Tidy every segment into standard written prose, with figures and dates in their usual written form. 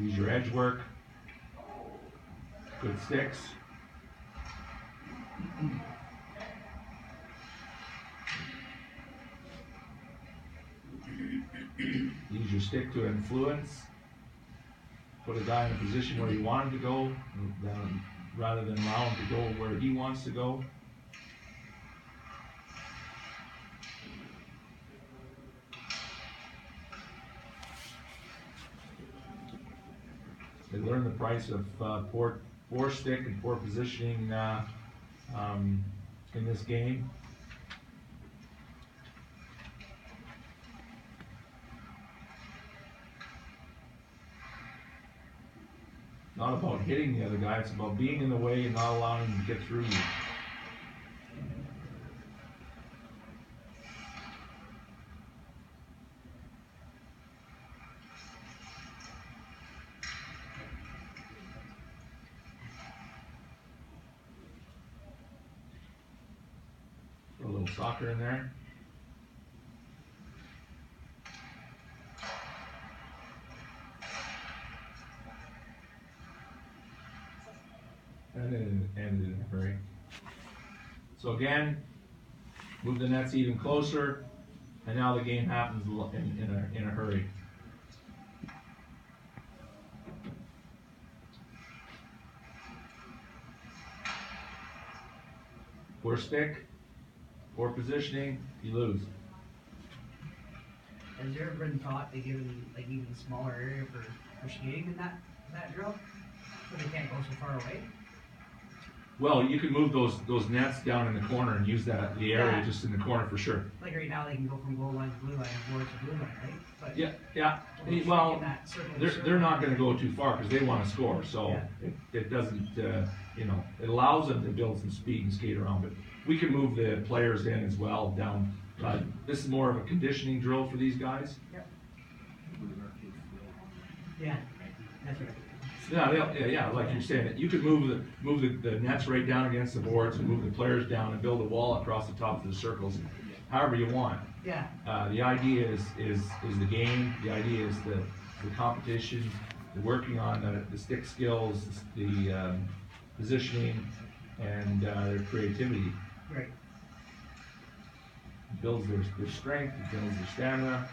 Use your edge work. Good sticks. Use your stick to influence. Put a guy in a position where you want him to go, rather than allow him to go where he wants to go. They learn the price of poor stick and poor positioning in this game. Not about hitting the other guy, it's about being in the way and not allowing him to get through you. Put a little soccer in there. And then ended in a hurry. So again, move the nets even closer, and now the game happens in a hurry. Poor stick, poor positioning, you lose. Has there ever been thought to give them like even a smaller area for skating in that drill, so they can't go so far away? Well, you can move those nets down in the corner and use the area just in the corner for sure. Like right now, they can go from goal line to blue line and board to blue line, right? But yeah. Well, they're not going to go too far because they want to score. So it doesn't, it allows them to build some speed and skate around. But we can move the players in as well down. This is more of a conditioning drill for these guys. Yep. Yeah, that's right. Yeah, like you're saying, you could move the nets right down against the boards and move the players down and build a wall across the top of the circles, however you want. Yeah. The idea is the game. The idea is the competition, the working on the stick skills, the positioning, and their creativity. Right. It builds their strength. It builds their stamina.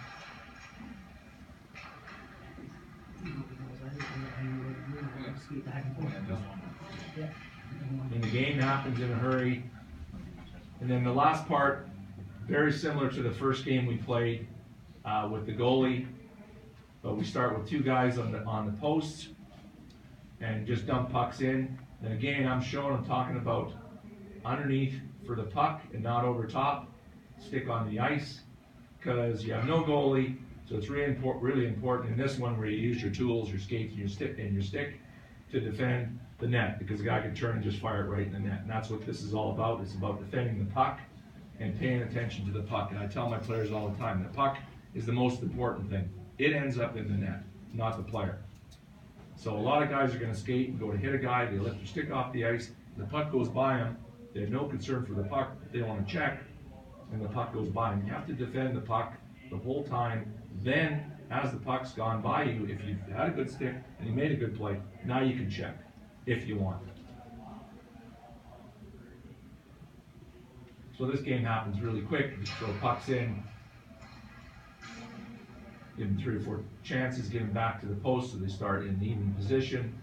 And the game happens in a hurry. And then the last part, very similar to the first game we played with the goalie, but we start with two guys on the posts and just dump pucks in. And again, I'm talking about underneath for the puck and not over top. Stick on the ice because you have no goalie. So it's really important in this one where you use your tools, your skates, and your stick to defend the net, because the guy can turn and just fire it right in the net. And that's what this is all about. It's about defending the puck and paying attention to the puck. And I tell my players all the time, the puck is the most important thing. It ends up in the net, not the player. So a lot of guys are going to skate and go to hit a guy, they lift their stick off the ice, the puck goes by them, they have no concern for the puck, they want to check, and the puck goes by them. You have to defend the puck the whole time. Then, as the puck's gone by you, if you've had a good stick and you made a good play, now you can check, if you want. So this game happens really quick. You throw pucks in, give them 3 or 4 chances, give them back to the post so they start in an even position.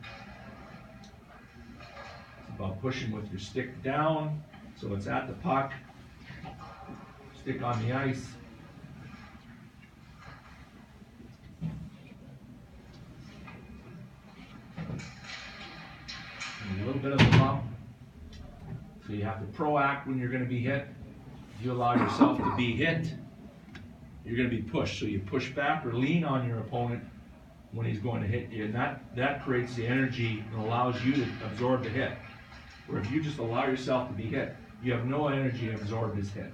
It's about pushing with your stick down so it's at the puck. Stick on the ice. And a little bit of a bump. So you have to proact when you're going to be hit. If you allow yourself to be hit, you're going to be pushed. So you push back or lean on your opponent when he's going to hit you. And that creates the energy and allows you to absorb the hit. Where if you just allow yourself to be hit, you have no energy to absorb his hit.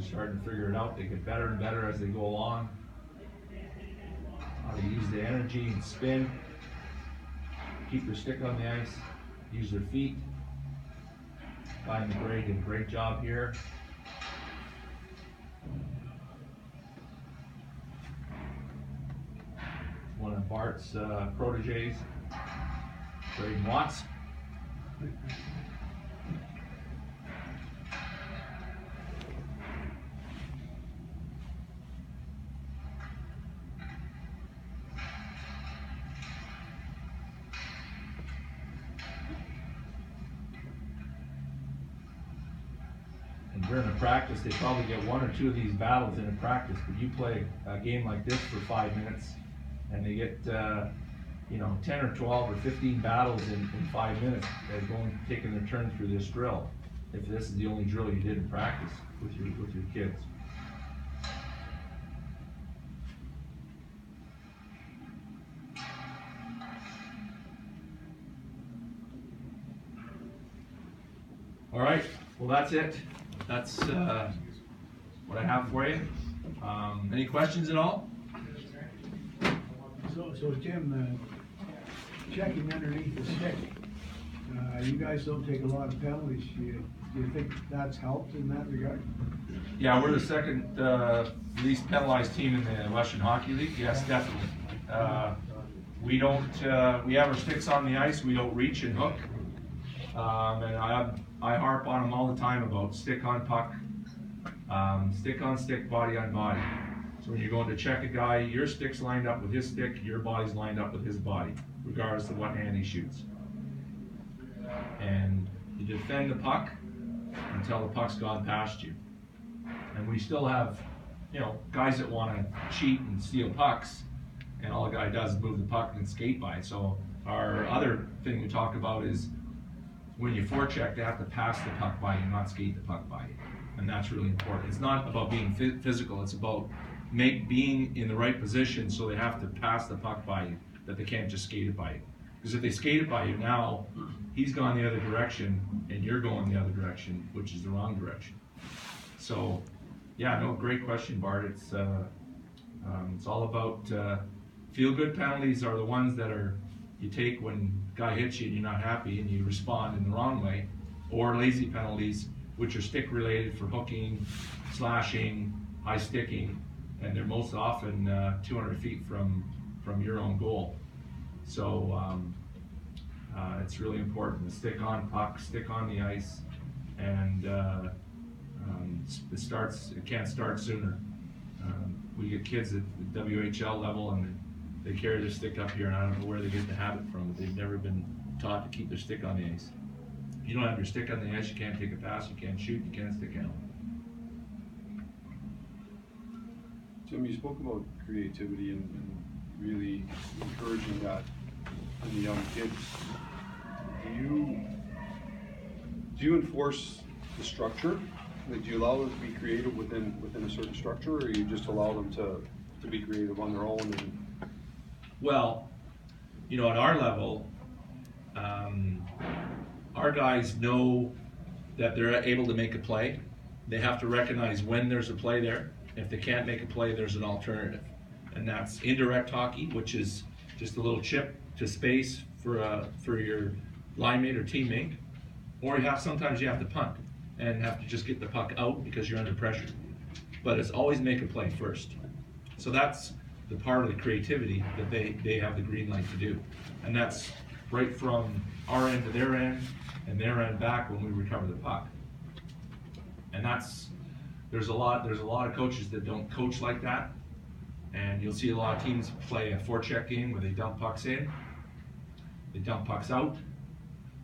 are starting to figure it out. They get better and better as they go along. How to use the energy and spin. Keep their stick on the ice. Use their feet. Guy McGray did a great job here. One of Bart's proteges, Braden Watts. And during the practice, they probably get 1 or 2 of these battles in a practice, but you play a game like this for 5 minutes, and they get, 10 or 12 or 15 battles in 5 minutes. They're taking their turn through this drill. If this is the only drill you did in practice with your kids. All right, well that's it. That's what I have for you. Any questions at all? So Tim, checking underneath the stick, you guys don't take a lot of penalties. Do you think that's helped in that regard? Yeah, we're the second least penalized team in the Western Hockey League. Yes, definitely. We don't. We have our sticks on the ice. We don't reach and hook. And I harp on them all the time about stick on puck, stick on stick, body on body. So when you're going to check a guy, your stick's lined up with his stick, your body's lined up with his body, regardless of what hand he shoots. And you defend the puck until the puck's gone past you. And we still have, guys that want to cheat and steal pucks, and all the guy does is move the puck and skate by it. So our other thing we talk about is when you forecheck, they have to pass the puck by you, not skate the puck by you. And that's really important. It's not about being physical, it's about being in the right position, so they have to pass the puck by you, that they can't just skate it by you. Because if they skate it by you, now he's gone the other direction and you're going the other direction, which is the wrong direction. So, yeah, no, great question, Bart. It's all about feel-good penalties are the ones that you take when a guy hits you and you're not happy and you respond in the wrong way, or lazy penalties, which are stick-related for hooking, slashing, high sticking, and they're most often 200 feet from your own goal. So it's really important to stick on puck, stick on the ice, and it can't start sooner. We get kids at the WHL level and they carry their stick up here, and I don't know where they get the habit from, but they've never been taught to keep their stick on the ice. If you don't have your stick on the ice, you can't take a pass, you can't shoot, you can't stick out. Tim, you spoke about creativity and really encouraging that in the young kids. Do you enforce the structure? Like, do you allow them to be creative within a certain structure, or you just allow them to be creative on their own? And well, at our level, our guys know that they're able to make a play. They have to recognize when there's a play there. If they can't make a play, there's an alternative. And that's indirect hockey, which is just a little chip to space for your line mate or teammate. Or sometimes you have to punt and have to just get the puck out because you're under pressure. But it's always make a play first. So that's the part of the creativity that they have the green light to do. And that's right from our end to their end and their end back when we recover the puck. And there's a lot of coaches that don't coach like that. And you'll see a lot of teams play a forecheck game where they dump pucks in, they dump pucks out,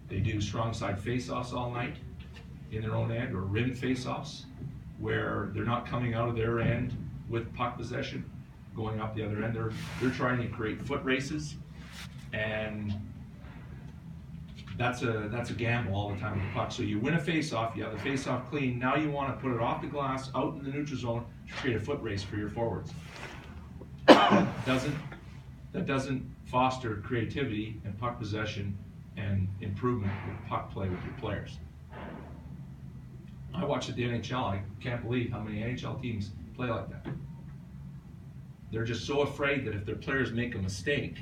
they do strong side face-offs all night in their own end, or rim face-offs, where they're not coming out of their end with puck possession, going up the other end. They're trying to create foot races, and that's a gamble all the time with the puck. So you win a face-off, you have the face-off clean, now you want to put it off the glass, out in the neutral zone, to create a foot race for your forwards. That doesn't foster creativity and puck possession and improvement with puck play with your players. I watch at the NHL, I can't believe how many NHL teams play like that. They're just so afraid that if their players make a mistake,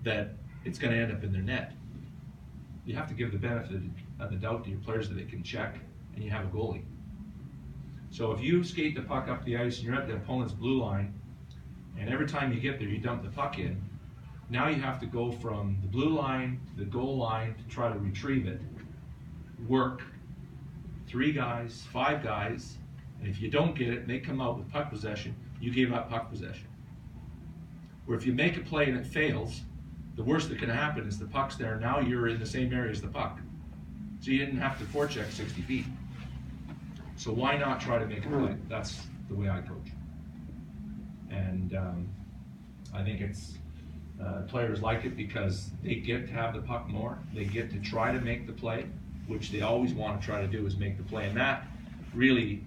that it's gonna end up in their net. You have to give the benefit of the doubt to your players that they can check, and you have a goalie. So if you skate the puck up the ice and you're at the opponent's blue line, and every time you get there you dump the puck in, now you have to go from the blue line to the goal line to try to retrieve it, work, 3 guys, 5 guys, and if you don't get it and they come out with puck possession, you gave up puck possession. Where if you make a play and it fails, the worst that can happen is the puck's there, now you're in the same area as the puck. So you didn't have to forecheck 60 feet. So why not try to make a play? That's the way I coach. And I think it's, players like it because they get to have the puck more, they get to try to make the play, which they always want to try to do is make the play. And that really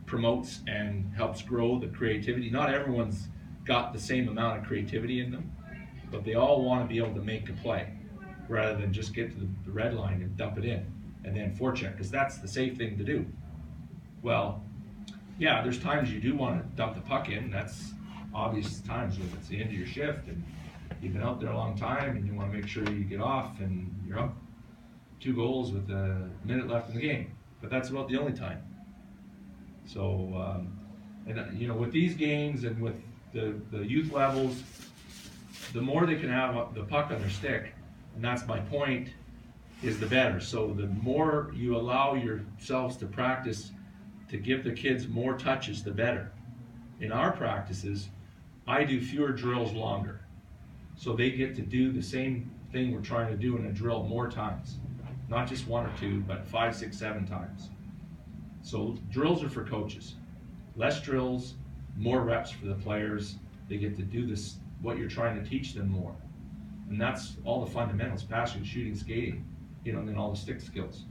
promotes and helps grow the creativity. Not everyone's got the same amount of creativity in them, but they all want to be able to make a play rather than just get to the red line and dump it in and then forecheck, because that's the safe thing to do. Well, yeah, there's times you do want to dump the puck in. That's obvious times when it's the end of your shift and you've been out there a long time and you want to make sure you get off and you're up 2 goals with a minute left in the game. But that's about the only time. So, and you know, with these games and with the youth levels, the more they can have the puck on their stick, and that's my point, is the better. So the more you allow yourselves to practice to give the kids more touches, the better. In our practices, I do fewer drills longer. So they get to do the same thing we're trying to do in a drill more times. Not just 1 or 2, but 5, 6, 7 times. So drills are for coaches. Less drills, more reps for the players. They get to do this, what you're trying to teach them more. And that's all the fundamentals, passing, shooting, skating, you know, and then all the stick skills.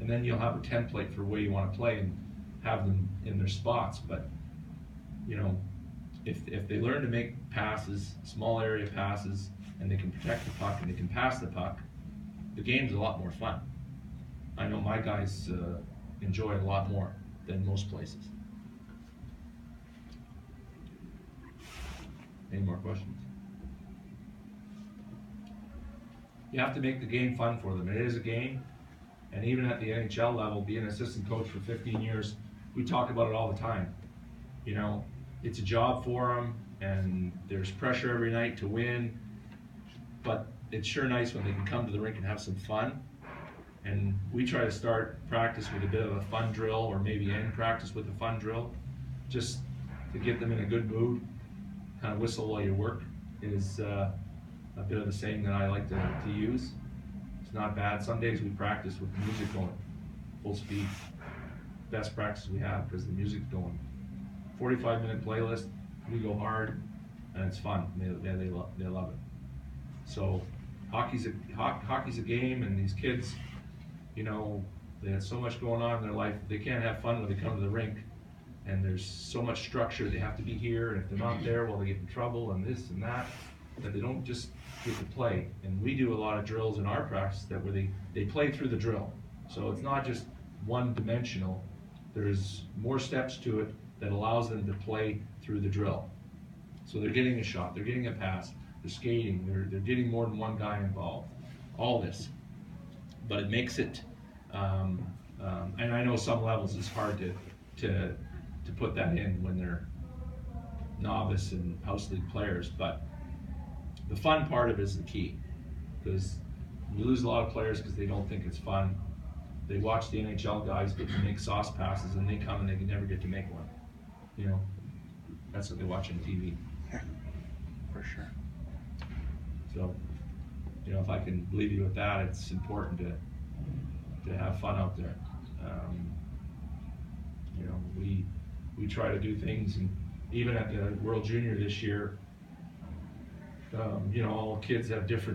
And then you'll have a template for where you want to play and have them in their spots. But, you know, if they learn to make passes, small area passes, and they can protect the puck and they can pass the puck, the game's a lot more fun. I know my guys enjoy it a lot more than most places. Any more questions? You have to make the game fun for them. It is a game, and even at the NHL level, being an assistant coach for 15 years, we talk about it all the time. You know, it's a job for them, and there's pressure every night to win, but it's sure nice when they can come to the rink and have some fun. And we try to start practice with a bit of a fun drill, or maybe end practice with a fun drill, just to get them in a good mood. Kind of whistle while you work is a bit of the saying that I like to use. It's not bad. Some days we practice with the music going full speed. Best practice we have because the music's going. 45-minute playlist, we go hard, and it's fun. They love it. So hockey's a game, and these kids, you know, they have so much going on in their life. They can't have fun when they come to the rink, and there's so much structure. They have to be here, and if they're not there, well, they get in trouble and this and that they don't just get to play. And we do a lot of drills in our practice that where they play through the drill. So it's not just one-dimensional. There's more steps to it that allows them to play through the drill. So they're getting a shot, they're getting a pass, they're skating, they're getting more than one guy involved. All this, but it makes it. And I know some levels it's hard to put that in when they're novice and house league players, but the fun part of it is the key, because we lose a lot of players because they don't think it's fun. They watch the NHL guys get to make sauce passes, and they come and they can never get to make one. You know, that's what they watch on TV. For sure. So, you know, if I can leave you with that, it's important to have fun out there. You know, we try to do things, and even at the World Junior this year, you know, all kids have different